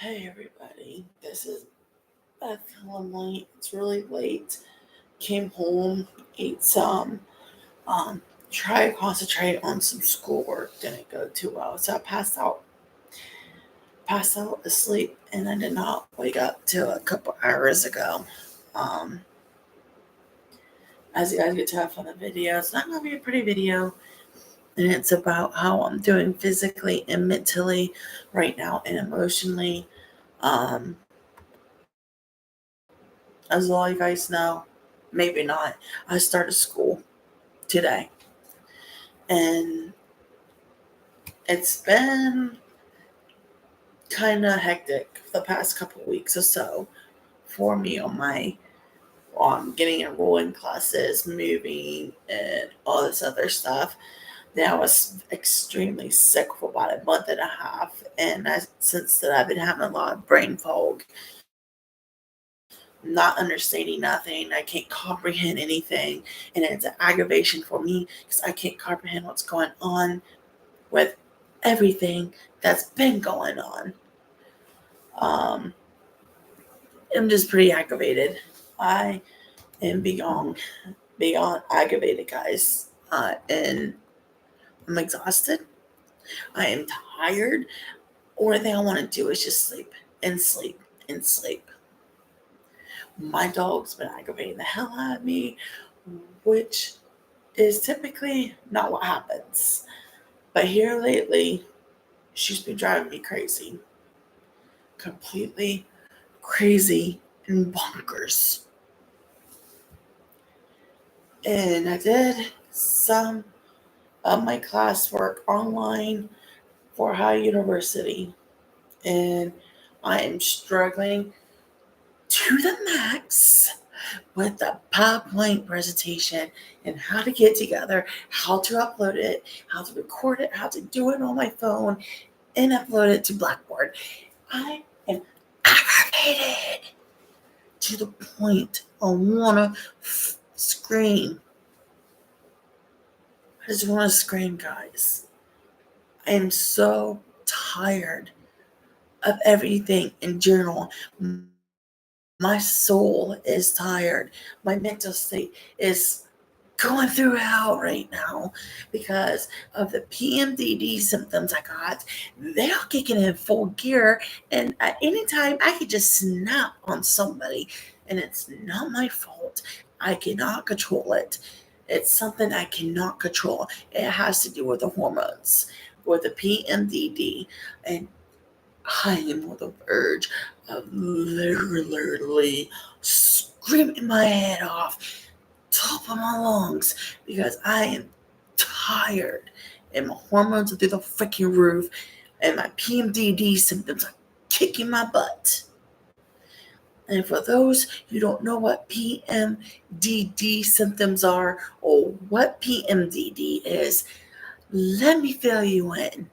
Hey everybody, this is Beth Lumley. It's really late. Came home, ate some, um, tried to concentrate on some schoolwork. Didn't go too well, so I passed out asleep, and I did not wake up till a couple hours ago. Um, as you guys get tell from the video, it's not gonna be a pretty video, and it's about how I'm doing physically and mentally right now and emotionally. Um, as all you guys know, maybe not. I started school today, and it's been kind of hectic the past couple weeks or so for me on my getting enrolled in classes, moving, and all this other stuff. Then I was extremely sick for about a month and a half, and since then I've been having a lot of brain fog, not understanding nothing. I can't comprehend anything, and it's an aggravation for me because I can't comprehend what's going on with everything that's been going on. Um, I'm just pretty aggravated. I am beyond aggravated, guys. And I'm exhausted. I am tired. Only thing I want to do is just sleep and sleep and sleep. My dog's been aggravating the hell out of me, which is typically not what happens. But here lately, she's been driving me crazy. Completely crazy and bonkers. And I did some of my classwork online for High University, and I am struggling to the max with the PowerPoint presentation and how to get together, how to upload it, how to record it, how to do it on my phone and upload it to Blackboard. I am aggravated to the point I want to scream. I just want to scream, guys. I am so tired of everything in general. My soul is tired. My mental state is going through hell right now because of the PMDD symptoms I got. They're kicking in full gear, and at any time I could just snap on somebody, and it's not my fault. I cannot control it. It's something I cannot control. It has to do with the hormones, with the PMDD, and I am on the verge of literally screaming my head off, top of my lungs, because I am tired and my hormones are through the freaking roof and my PMDD symptoms are kicking my butt. And for those who don't know what PMDD symptoms are or what PMDD is, let me fill you in.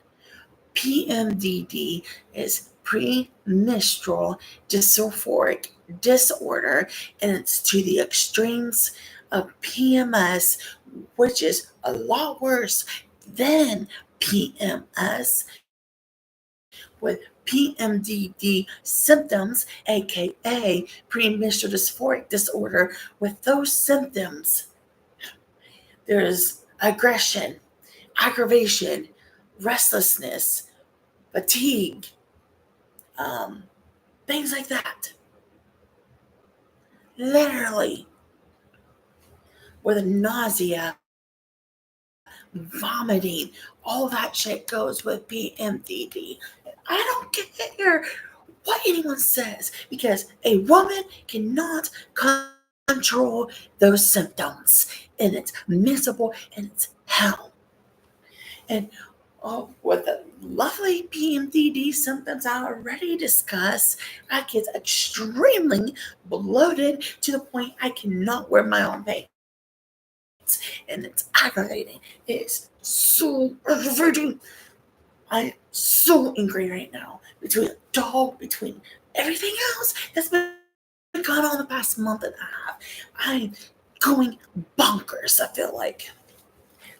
PMDD is premenstrual dysphoric disorder, and it's to the extremes of PMS, which is a lot worse than PMS, with PMDD symptoms, aka premenstrual dysphoric disorder. With those symptoms, there's aggression, aggravation, restlessness, fatigue, um, things like that. Literally, where the nausea, vomiting, all that shit goes with PMDD. I don't care what anyone says because a woman cannot control those symptoms, and it's miserable and it's hell. And with the lovely PMDD symptoms I already discussed, I get extremely bloated to the point I cannot wear my own pants. And it's aggravating. It is so aggravating. I'm so angry right now between a dog, between everything else that's been going on the past month and a half. I'm going bonkers, I feel like.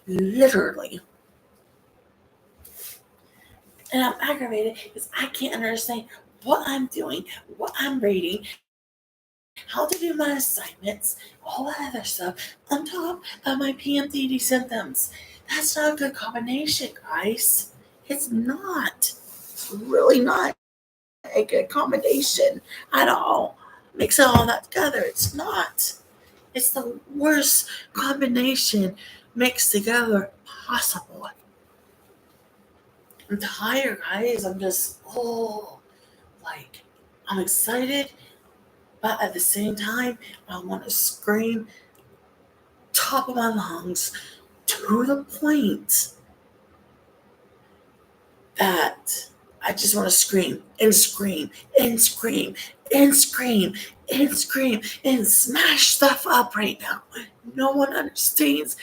Literally. And I'm aggravated because I can't understand what I'm doing, what I'm reading, how to do my assignments, all that other stuff, on top of my PMDD symptoms. That's not a good combination, guys. It's not. It's really not a good combination at all. Mixing all that together, it's not. It's the worst combination mixed together possible. I'm tired, guys. I'm just, like, I'm excited, but at the same time, I want to scream top of my lungs to the point that I just want to scream and scream and scream and scream and scream and smash stuff up right now. No one understands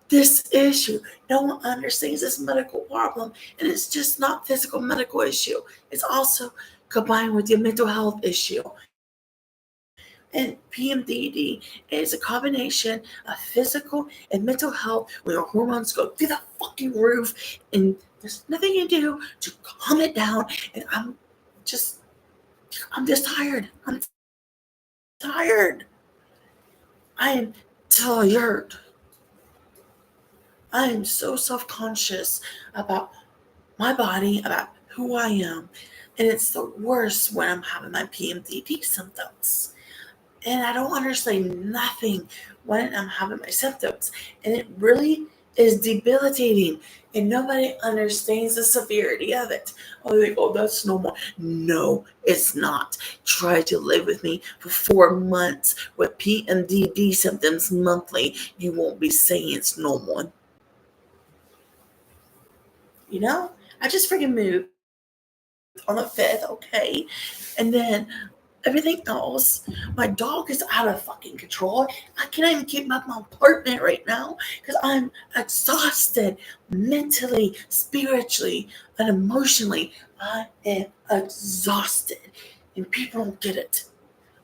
this issue. No one understands this medical problem. And it's just not physical medical issue. It's also combined with your mental health issue. And PMDD is a combination of physical and mental health where your hormones go through the fucking roof and there's nothing you do to calm it down. And just, I'm just tired. I'm tired. I am tired. I am so self-conscious about my body, about who I am. And it's the worst when I'm having my PMDD symptoms. And I don't understand nothing when I'm having my symptoms. And it really is debilitating. And nobody understands the severity of it. Oh, they go, that's normal. No, it's not. Try to live with me for 4 months with PMDD symptoms monthly. You won't be saying it's normal. You know? I just freaking moved on the 5th, okay? And then everything else, my dog is out of fucking control. I can't even keep up my apartment right now because I'm exhausted mentally, spiritually, and emotionally. I am exhausted, and people don't get it.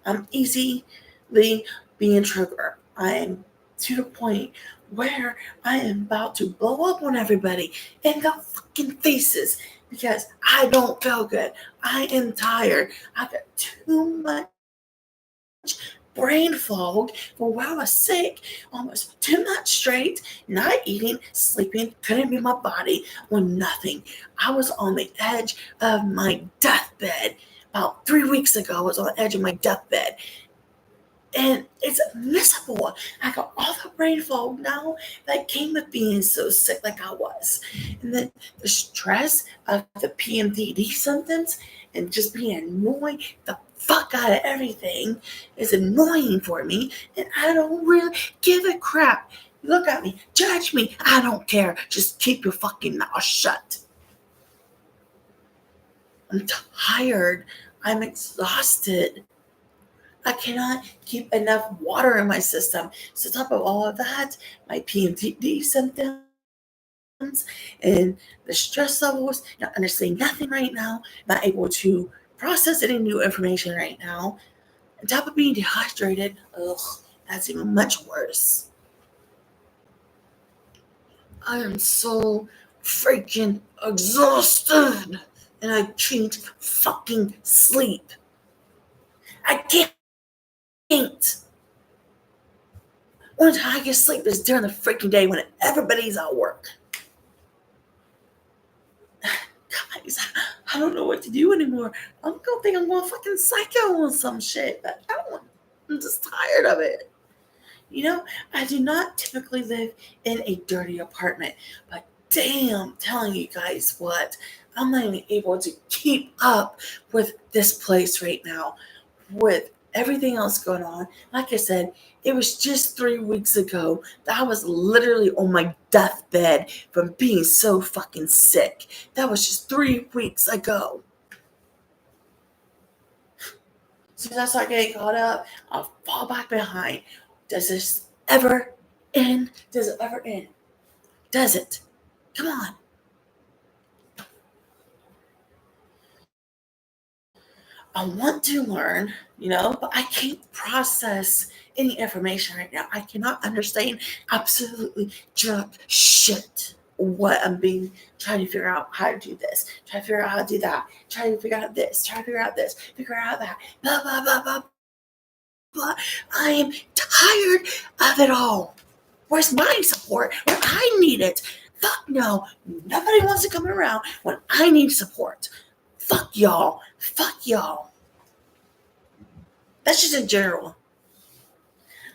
I'm easily being triggered. I am to the point where I am about to blow up on everybody in the fucking faces because I don't feel good. I am tired. I got too much brain fog for while I was sick, almost 2 months straight, not eating, sleeping, couldn't move my body on nothing. I was on the edge of my deathbed. About 3 weeks ago, I was on the edge of my deathbed. And it's miserable. I got all the brain fog now that came with being so sick like I was. And then the stress of the PMDD symptoms and just being annoyed the fuck out of everything is annoying for me. And I don't really give a crap. Look at me, judge me. I don't care. Just keep your fucking mouth shut. I'm tired. I'm exhausted. I cannot keep enough water in my system. So, on top of all of that, my PMDD symptoms and the stress levels, not understanding nothing right now, not able to process any new information right now. On top of being dehydrated, ugh, that's even much worse. I am so freaking exhausted and I can't fucking sleep. I can't. Only time I can sleep is during the freaking day when everybody's at work. Guys, I don't know what to do anymore. I'm gonna think I'm going fucking psycho on some shit, but I'm just tired of it. You know, I do not typically live in a dirty apartment, but damn, telling you guys what, I'm not even able to keep up with this place right now, with everything else going on. Like I said, it was just 3 weeks ago that I was literally on my deathbed from being so fucking sick. That was just 3 weeks ago. As soon as I start getting caught up, I'll fall back behind. Does this ever end? Does it ever end? Does it? Come on. I want to learn, but I can't process any information right now. I cannot understand absolutely jack shit. what I'm being, trying to figure out how to do this, trying to figure out how to do that, trying to figure out this, trying to figure out this, figure out that, blah, blah, blah, blah, blah. I am tired of it all. Where's my support when I need it? Fuck no. Nobody wants to come around when I need support. Fuck y'all. Fuck y'all. That's just in general.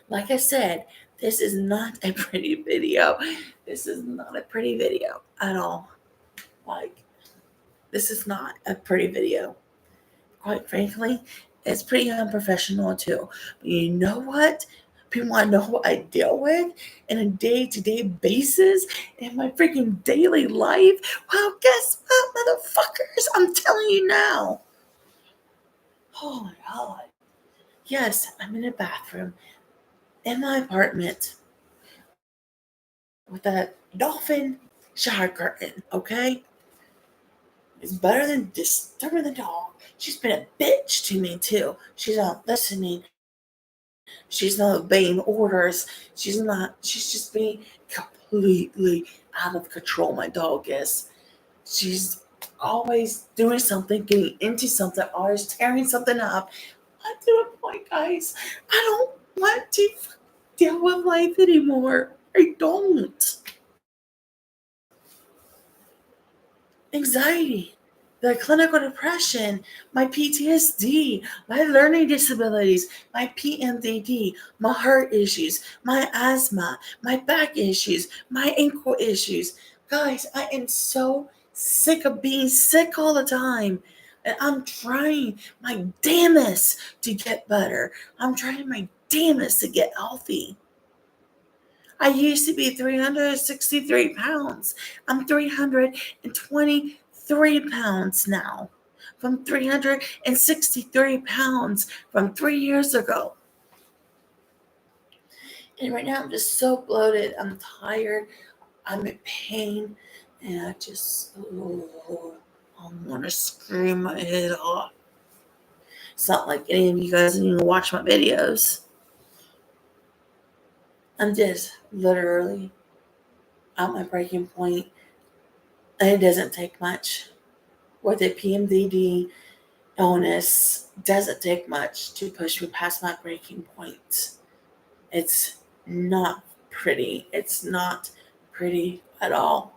Like I said, this is not a pretty video. This is not a pretty video at all. Like, this is not a pretty video. Quite frankly, it's pretty unprofessional too. But you know what? People want to know what I deal with in a day-to-day basis in my freaking daily life. Well, guess what, motherfuckers? I'm telling you now. Oh my God. Yes, I'm in a bathroom in my apartment with a dolphin shower curtain, okay? It's better than disturbing the dog. She's been a bitch to me too. She's not listening. She's not obeying orders. She's just being completely out of control. My dog is. She's always doing something, getting into something, always tearing something up. I'm to a point, guys. I don't want to deal with life anymore. I don't. Anxiety, the clinical depression, my PTSD, my learning disabilities, my PMDD, my heart issues, my asthma, my back issues, my ankle issues. Guys, I am so sick of being sick all the time. And I'm trying my damnest to get better. I'm trying my damnest to get healthy. I used to be 363 pounds. I'm 323 pounds now. From 363 pounds from 3 years ago. And right now I'm just so bloated. I'm tired. I'm in pain. And I want to scream my head off. It's not like any of you guys even watch my videos. I'm just literally at my breaking point. And it doesn't take much. With a PMDD illness, doesn't take much to push me past my breaking point. It's not pretty. It's not pretty at all.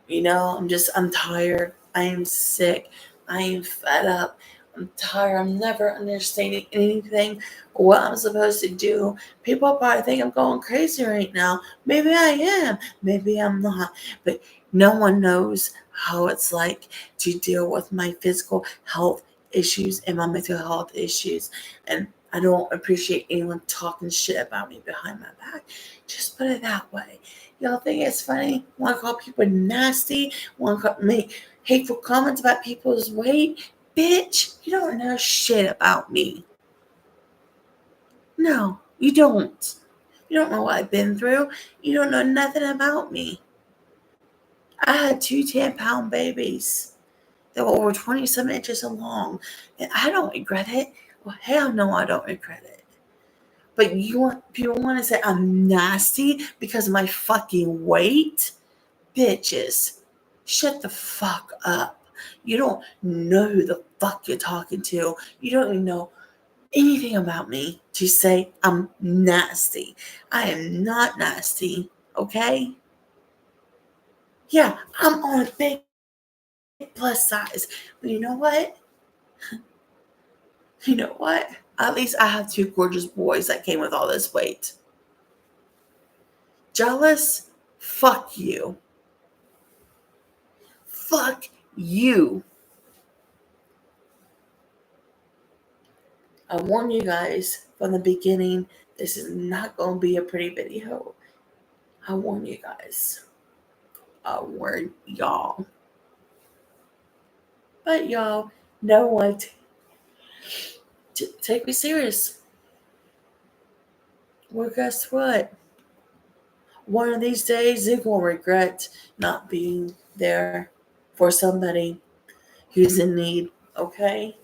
You know, I'm tired. I am sick. I am fed up. I'm tired. I'm never understanding anything, what I'm supposed to do. People probably think I'm going crazy right now. Maybe I am. Maybe I'm not. But no one knows how it's like to deal with my physical health issues and my mental health issues. And I don't appreciate anyone talking shit about me behind my back. Just put it that way. Y'all think it's funny? Want to call people nasty? Want to make hateful comments about people's weight? Bitch, you don't know shit about me. No, you don't. You don't know what I've been through. You don't know nothing about me. I had two 10-pound babies that were over 27 inches long, and I don't regret it. Well, hell no, I don't regret it. But people want to say I'm nasty because of my fucking weight? Bitches, shut the fuck up. You don't know who the fuck you're talking to. You don't even know anything about me to say I'm nasty. I am not nasty, okay? Yeah, I'm on a big plus size. But you know what? You know what? At least I have two gorgeous boys that came with all this weight. Jealous? Fuck you. Fuck you. I warn you guys from the beginning, this is not going to be a pretty video. I warn you guys. I warn y'all. But y'all know what? Take me serious. Well, guess what? One of these days, you're going to regret not being there for somebody who's in need, okay?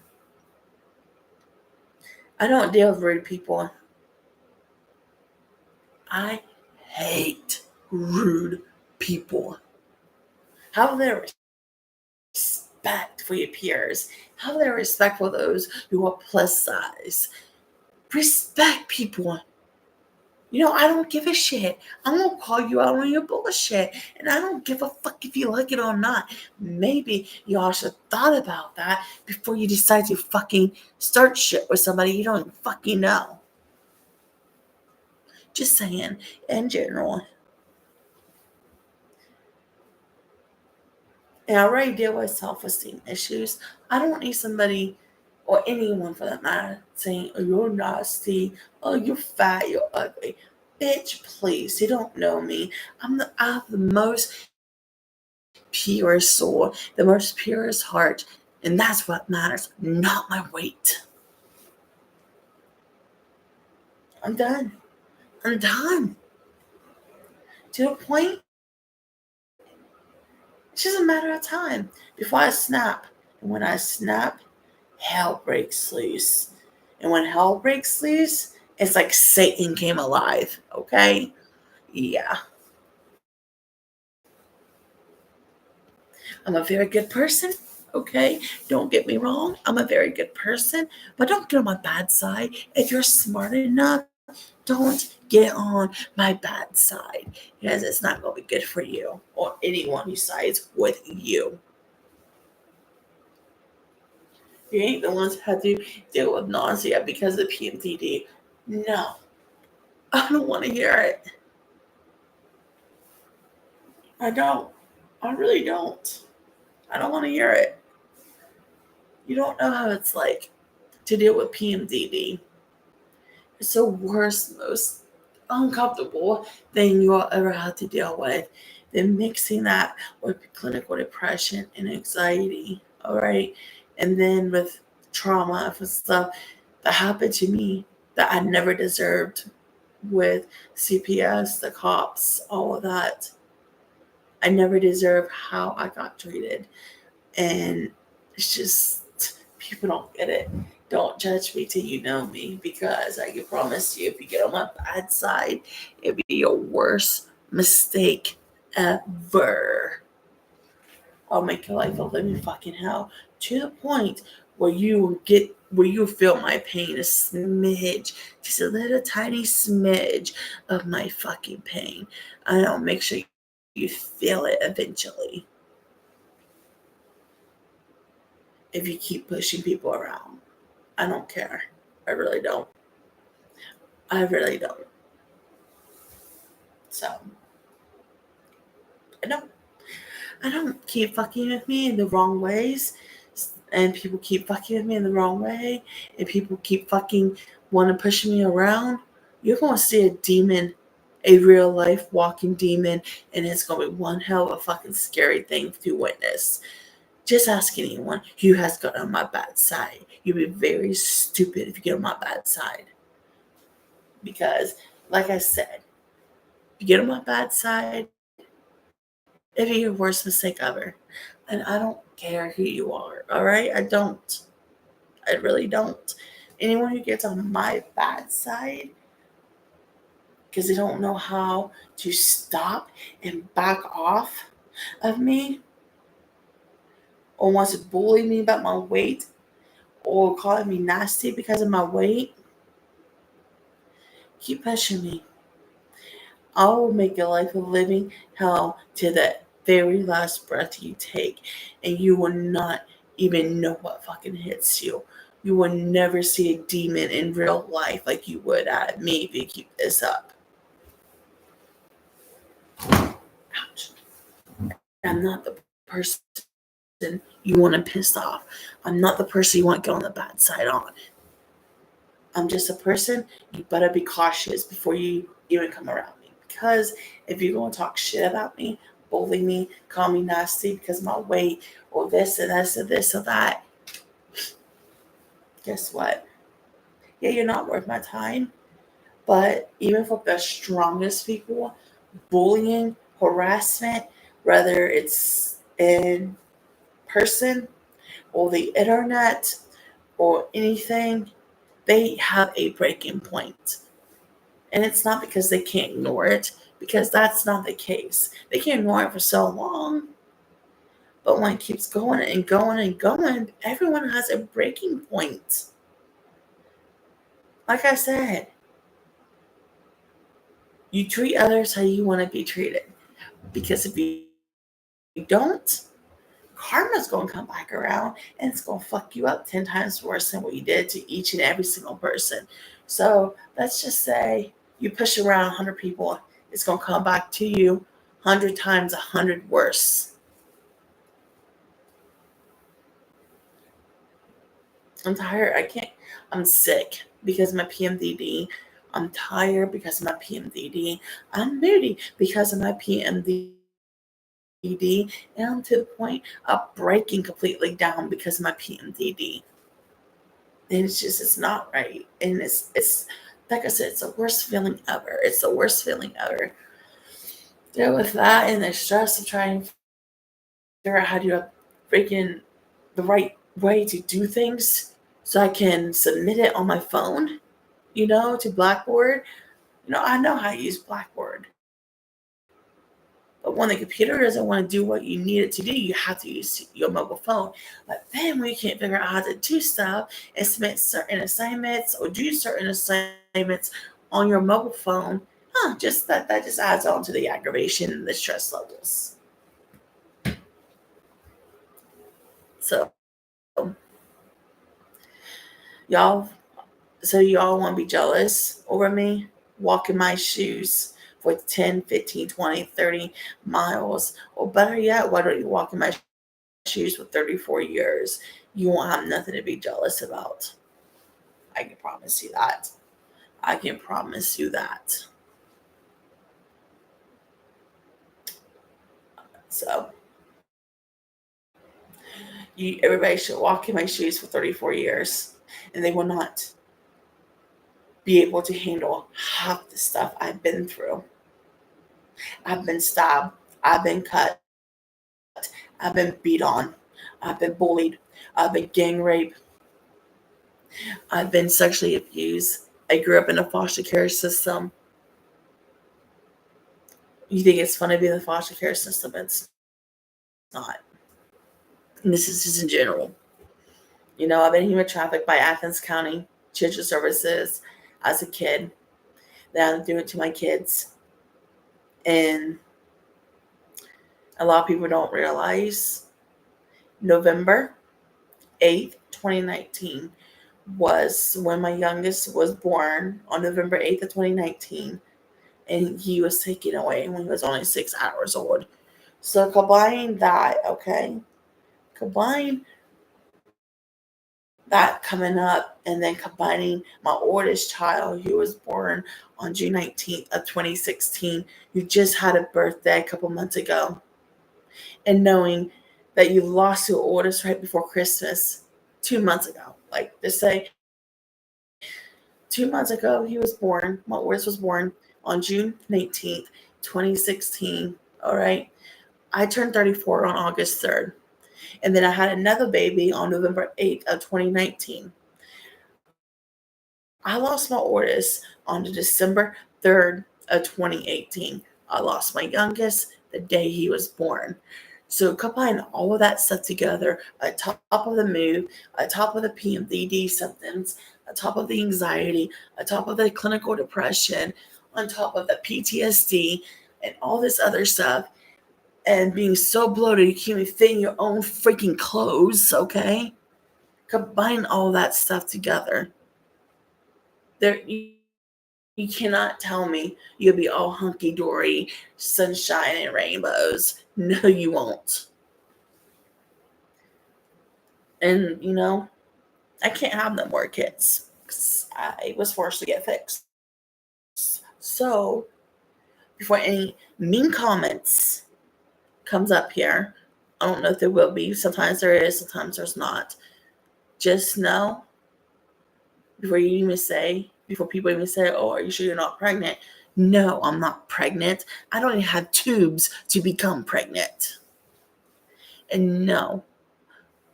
I don't deal with rude people. I hate rude people. Have a little respect for your peers. Have a little respect for those who are plus size. Respect people. I don't give a shit. I'm gonna call you out on your bullshit. And I don't give a fuck if you like it or not. Maybe y'all should have thought about that before you decide to fucking start shit with somebody you don't even fucking know. Just saying, in general. And I already deal with self-esteem issues. I don't need somebody or anyone for that matter saying, oh, you're nasty, oh, you're fat, you're ugly. Bitch, please, you don't know me. I have the most pure soul, the most purest heart, and that's what matters, not my weight. I'm done. I'm done. To the point, it's just a matter of time before I snap. And when I snap, hell breaks loose. And when hell breaks loose, it's like Satan came alive, okay? Yeah. I'm a very good person, okay? Don't get me wrong. I'm a very good person, but don't get on my bad side. If you're smart enough, don't get on my bad side because it's not going to be good for you or anyone who sides with you. You ain't the ones who had to deal with nausea because of PMDD. No, I don't want to hear it. I don't. I really don't. I don't want to hear it. You don't know how it's like to deal with PMDD. It's the worst, most uncomfortable thing you'll ever have to deal with. Then mixing that with clinical depression and anxiety, all right? And then with trauma and stuff that happened to me that I never deserved with CPS, the cops, all of that. I never deserved how I got treated. And it's just, people don't get it. Don't judge me till you know me because I can promise you, if you get on my bad side, it'll be your worst mistake ever. I'll make your life a living fucking hell to the point where you feel my pain, a smidge, just a little tiny smidge of my fucking pain. I'll make sure you feel it eventually if you keep pushing people around. I don't care. I really don't. I really don't. So I don't. I don't keep fucking with me in the wrong ways, and people keep fucking with me in the wrong way, and people keep fucking want to push me around. You're gonna see a demon, a real life walking demon, and it's gonna be one hell of a fucking scary thing to witness. Just ask anyone who has got on my bad side. You'll be very stupid if you get on my bad side. Because, like I said, if you get on my bad side, it'd be your worst mistake ever. And I don't care who you are, all right? I don't. I really don't. Anyone who gets on my bad side because they don't know how to stop and back off of me or wants to bully me about my weight or calling me nasty because of my weight, keep pushing me. I will make your life a living hell to the very last breath you take, and you will not even know what fucking hits you. You will never see a demon in real life like you would at me if you keep this up. Ouch. I'm not the person you want to piss off. I'm not the person you want to get on the bad side on. I'm just a person. You better be cautious before you even come around me. Because if you're going to talk shit about me, bully me, call me nasty because of my weight, or this and this and this or that, guess what? Yeah, you're not worth my time. But even for the strongest people, bullying, harassment, whether it's in person or the internet or anything, they have a breaking point. And it's not because they can't ignore it, because that's not the case. They can ignore it for so long. But when it keeps going and going and going, everyone has a breaking point. Like I said, you treat others how you want to be treated. Because if you don't, karma's going to come back around and it's going to fuck you up 10 times worse than what you did to each and every single person. So let's just say you push around 100 people, it's going to come back to you 100 times 100 worse. I'm tired. I can't. I'm sick because of my PMDD. I'm tired because of my PMDD. I'm moody because of my PMDD. And I'm to the point of breaking completely down because of my PMDD. And it's not right. And it's like I said, it's the worst feeling ever. It's the worst feeling ever. Deal with that and the stress of trying to figure out how to do a freaking the right way to do things so I can submit it on my phone, to Blackboard. I know how to use Blackboard. But when the computer doesn't want to do what you need it to do, you have to use your mobile phone. But then when you can't figure out how to do stuff and submit certain assignments or do certain assignments on your mobile phone, just that just adds on to the aggravation and the stress levels. So y'all y'all want to be jealous over me walking my shoes for 10, 15, 20, 30 miles? Or better yet, why don't you walk in my shoes for 34 years? You won't have nothing to be jealous about. I can promise you that. I can promise you that. So, everybody should walk in my shoes for 34 years, and they will not be able to handle half the stuff I've been through. I've been stabbed. I've been cut. I've been beat on. I've been bullied. I've been gang raped. I've been sexually abused. I grew up in a foster care system. You think it's funny to be in the foster care system? It's not. And this is just in general. I've been human trafficked by Athens County Children's Services as a kid. Then I'm doing it to my kids. And a lot of people don't realize November 8th, 2019 was when my youngest was born, on November 8th of 2019. And he was taken away when he was only 6 hours old. So combine that, okay? Combine that coming up and then combining my oldest child who was born on June 19th of 2016, who just had a birthday a couple months ago, and knowing that you lost your oldest right before Christmas 2 months ago. Like, to say 2 months ago he was born, my oldest was born on June 19th, 2016. All right. I turned 34 on August 3rd. And then I had another baby on November 8th of 2019. I lost my oldest on December 3rd of 2018. I lost my youngest the day he was born. So combine all of that stuff together, on top of the mood, on top of the PMDD symptoms, on top of the anxiety, on top of the clinical depression, on top of the PTSD, and all this other stuff, and being so bloated you can't even fit in your own freaking clothes, okay? Combine all that stuff together. You cannot tell me you'll be all hunky-dory, sunshine and rainbows. No, you won't. And, I can't have no more kids because I was forced to get fixed. So, before any mean comments comes up here, I don't know if there will be. Sometimes there is, sometimes there's not. Just know before people even say, oh, are you sure you're not pregnant? No, I'm not pregnant. I don't even have tubes to become pregnant. And no,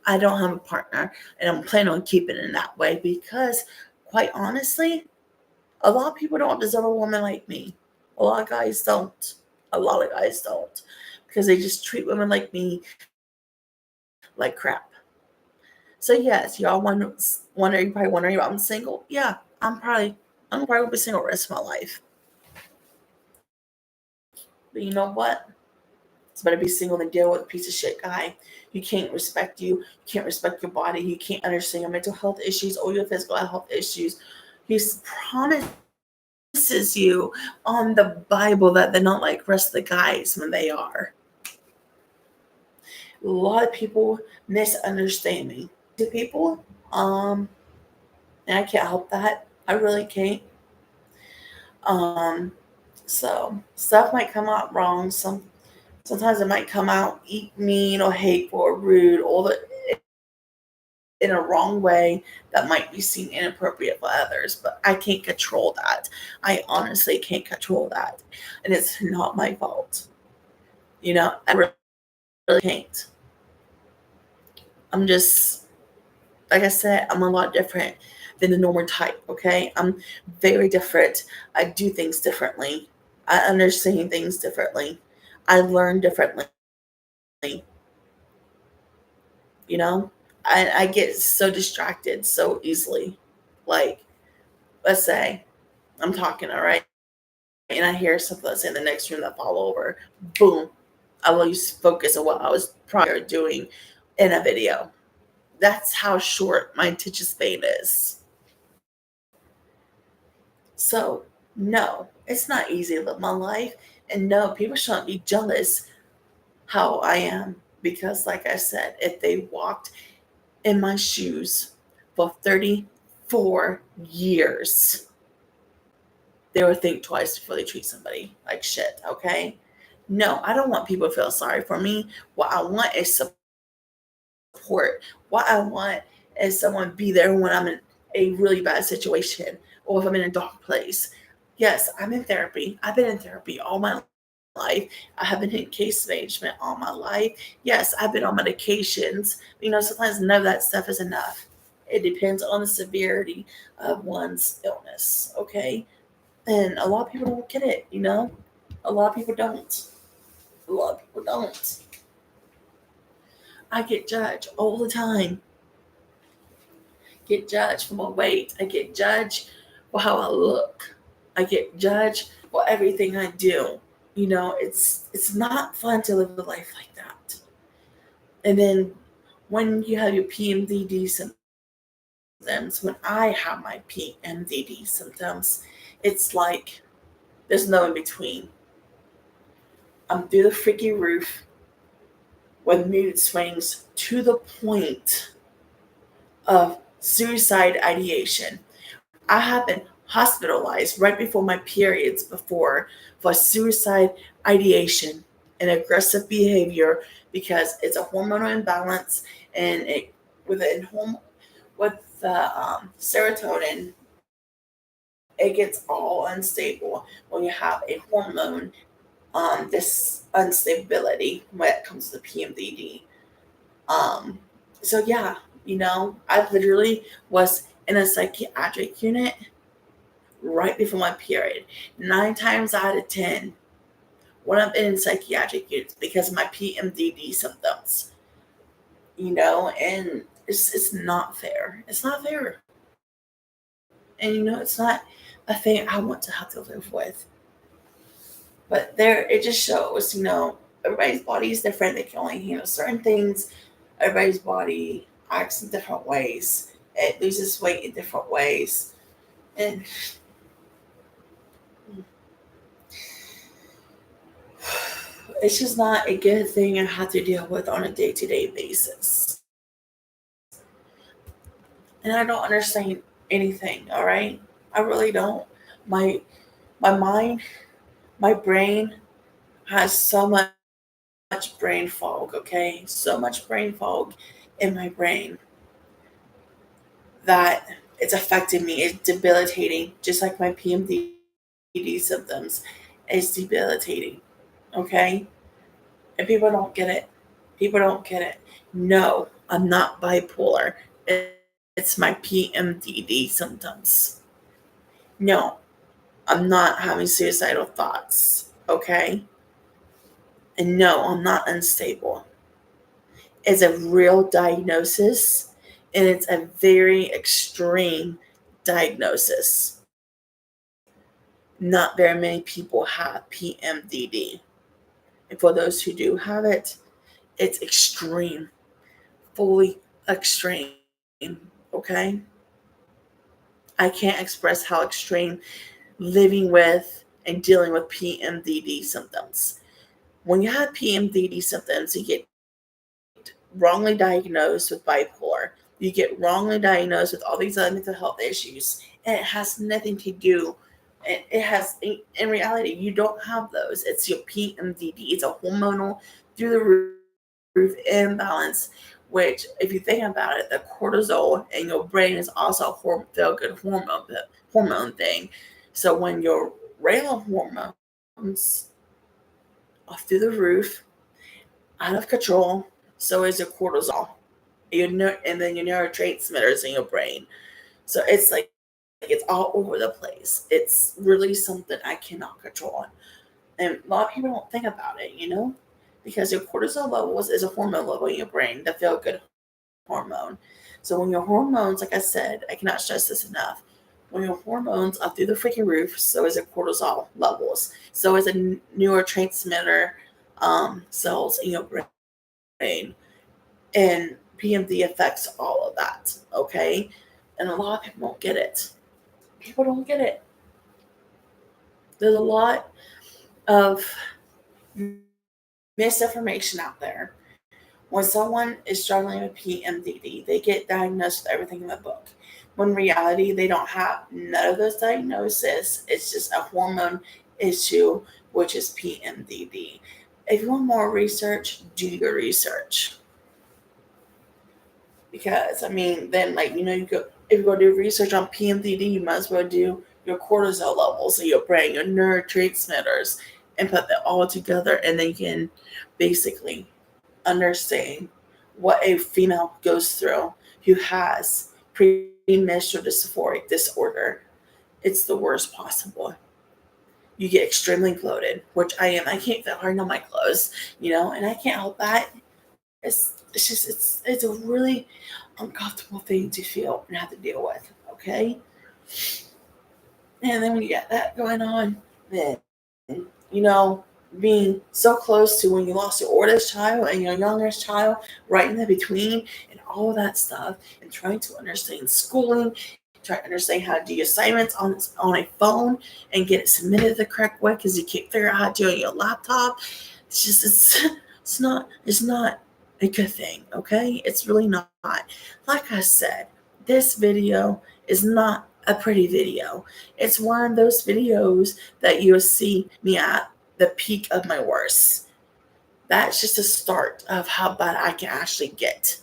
I don't have a partner, and I'm planning on keeping it in that way because, quite honestly, a lot of people don't deserve a woman like me. A lot of guys don't. A lot of guys don't, because they just treat women like me like crap. So yes, y'all you're probably wondering if I'm single. Yeah, I'm probably gonna be single the rest of my life. But you know what? It's better be single than deal with a piece of shit guy. You can't respect you. You can't respect your body. You can't understand your mental health issues or your physical health issues. He promises you on the Bible that they're not like rest of the guys when they are. A lot of people misunderstand me. To people, and I can't help that. I really can't. Um, so stuff might come out wrong. Sometimes it might come out mean or hateful or rude, or in a wrong way that might be seen inappropriate for others. But I can't control that. I honestly can't control that, and it's not my fault. I really can't. I'm just, like I said, I'm a lot different than the normal type. Okay, I'm very different. I do things differently. I understand things differently. I learn differently. You know, I get so distracted so easily. Like, let's say I'm talking, all right, and I hear something that's in the next room that fall over. Boom, I lose focus on what I was prior doing in a video. That's how short my attention span is. So, no, it's not easy to live my life. And no, people shouldn't be jealous how I am. Because, like I said, if they walked in my shoes for 34 years, they would think twice before they treat somebody like shit, okay? No, I don't want people to feel sorry for me. What I want is support. What I want is someone be there when I'm in a really bad situation or if I'm in a dark place. Yes, I'm in therapy. I've been in therapy all my life. I have been in case management all my life. Yes, I've been on medications. Sometimes none of that stuff is enough. It depends on the severity of one's illness, okay? And a lot of people don't get it. A lot of people don't. A lot of people don't. I get judged all the time. Get judged for my weight. I get judged for how I look. I get judged for everything I do. It's not fun to live a life like that. And then when you have your PMDD symptoms, when I have my PMDD symptoms, it's like there's no in between. I'm through the freaky roof with mood swings to the point of suicide ideation. I have been hospitalized right before my periods before for suicide ideation and aggressive behavior because it's a hormonal imbalance and with the serotonin, it gets all unstable when you have a hormone this instability when it comes to PMDD. Um, so yeah, I literally was in a psychiatric unit right before my period. 9 times out of 10, when I'm in psychiatric units because of my PMDD symptoms, and it's not fair. It's not fair. And it's not a thing I want to have to live with. But it just shows, everybody's body is different. They can only handle certain things. Everybody's body acts in different ways. It loses weight in different ways. And it's just not a good thing I have to deal with on a day-to-day basis. And I don't understand anything, all right? I really don't. My mind, my brain has so much brain fog, okay? So much brain fog in my brain that it's affecting me. It's debilitating, just like my PMDD symptoms. It's debilitating, okay? And people don't get it. People don't get it. No, I'm not bipolar. It's my PMDD symptoms. No, I'm not having suicidal thoughts, okay? And no, I'm not unstable. is a real diagnosis, and it's a very extreme diagnosis. Not very many people have PMDD. And for those who do have it, it's extreme, fully extreme. Okay? I can't express how extreme living with and dealing with PMDD symptoms. When you have PMDD symptoms, you get wrongly diagnosed with bipolar. You get wrongly diagnosed with all these other mental health issues, and it has nothing to do. It has, in reality, you don't have those. It's your PMDD. It's a hormonal through the roof imbalance. Which, if you think about it, the cortisol in your brain is also a feel good hormone thing. So when your regular hormones are through the roof, out of control, so is your cortisol. And then your neurotransmitters in your brain. So it's like it's all over the place. It's really something I cannot control. And a lot of people don't think about it, because your cortisol levels is a hormone level in your brain, the feel good hormone. So when your hormones, like I said, I cannot stress this enough. When your hormones are through the freaking roof, so is your cortisol levels. So is a neurotransmitter cells in your brain. And PMD affects all of that, okay? And a lot of people don't get it. People don't get it. There's a lot of misinformation out there. When someone is struggling with PMDD, they get diagnosed with everything in the book. When in reality, they don't have none of those diagnoses. It's just a hormone issue, which is PMDD. If you want more research, do your research. Because then you go if you go do research on PMDD, you might as well do your cortisol levels in your brain, your neurotransmitters, and put that all together, and then you can basically understand what a female goes through who has premenstrual dysphoric disorder. It's the worst possible. You get extremely bloated, which I am. I can't fit hard on my clothes, and I can't help that. It's a really uncomfortable thing to feel and have to deal with. Okay, and then when you get that going on, then you know being so close to when you lost your oldest child and your youngest child, right in the between, and all of that stuff, and trying to understand schooling, trying to understand how to do your assignments on a phone and get it submitted the correct way because you can't figure out how to do it on your laptop. It's not a good thing, okay? It's really not. Like I said, this video is not a pretty video. It's one of those videos that you'll see me at the peak of my worst. That's just a start of how bad I can actually get.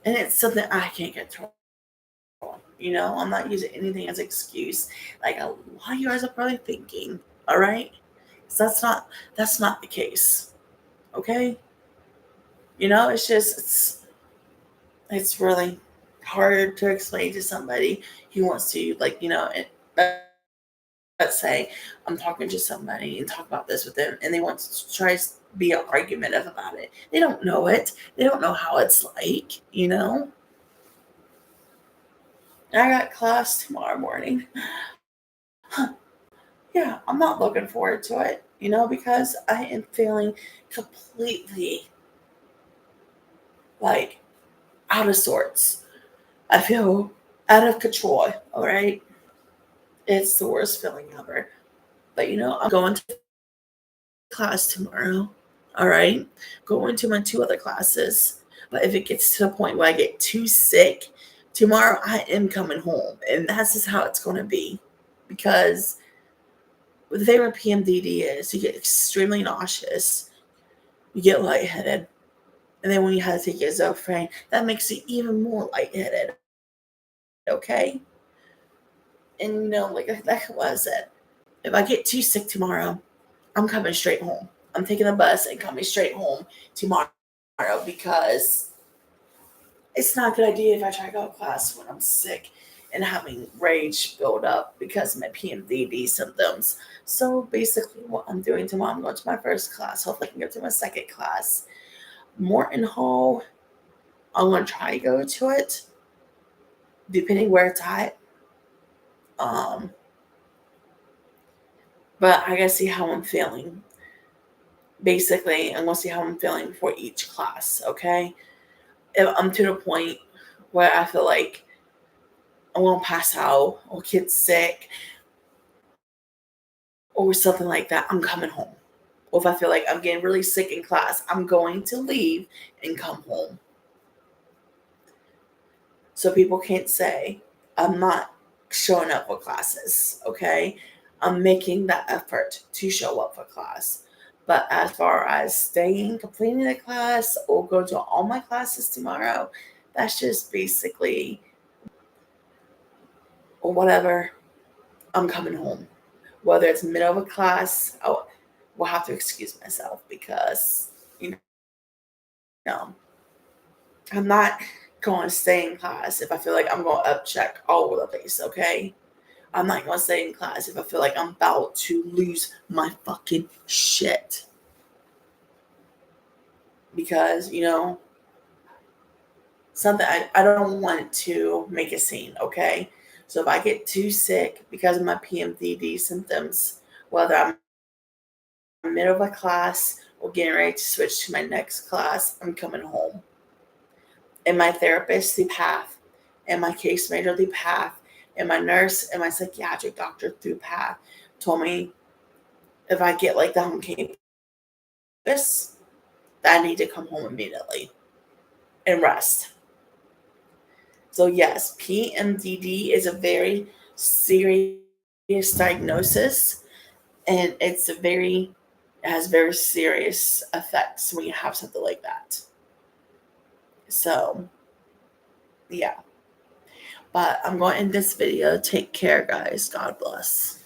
And it's something I can't control. I'm not using anything as an excuse. Like a lot of you guys are probably thinking, all right? So that's not the case. Okay? It's really hard to explain to somebody who wants to, let's say I'm talking to somebody and talk about this with them, and they want to try to be argumentative about it. They don't know it. They don't know how it's like. I got class tomorrow morning. Yeah, I'm not looking forward to it, because I am feeling completely like out of sorts. I feel out of control, all right? It's the worst feeling ever. But I'm going to class tomorrow, all right? Going to my 2 other classes. But if it gets to the point where I get too sick, tomorrow I am coming home. And that's just how it's going to be. Because the thing with PMDD is you get extremely nauseous, you get lightheaded, and then when you have to take your Zofran, that makes you even more lightheaded. Okay? And like what I said, if I get too sick tomorrow, I'm coming straight home. I'm taking a bus and coming straight home tomorrow because it's not a good idea if I try to go to class when I'm sick and having rage build up because of my PMDD symptoms. So basically what I'm doing tomorrow, I'm going to my first class. Hopefully I can go to my second class. Morton Hall, I'm going to try to go to it, depending where it's at. But I got to see how I'm feeling. Basically, I'm going to see how I'm feeling for each class, okay? If I'm to the point where I feel like I'm going to pass out or get sick or something like that, I'm coming home. Or if I feel like I'm getting really sick in class, I'm going to leave and come home. So people can't say I'm not showing up for classes, okay? I'm making that effort to show up for class. But as far as staying, completing the class, or go to all my classes tomorrow, that's just basically, or whatever, I'm coming home. Whether it's middle of a class, I will have to excuse myself because, you know, I'm not going to stay in class if I feel like I'm going to upcheck all over the place, okay? I'm not going to stay in class if I feel like I'm about to lose my fucking shit. Because, something I don't want to make a scene, okay? So if I get too sick because of my PMDD symptoms, whether I'm in the middle of a class or getting ready to switch to my next class, I'm coming home. And my therapist, the path, and my case manager, the path, and my nurse and my psychiatric doctor through path told me if I get like the home campus, that I need to come home immediately and rest. So yes, PMDD is a very serious diagnosis, and it has very serious effects when you have something like that. So yeah. But I'm going to end this video. Take care, guys. God bless.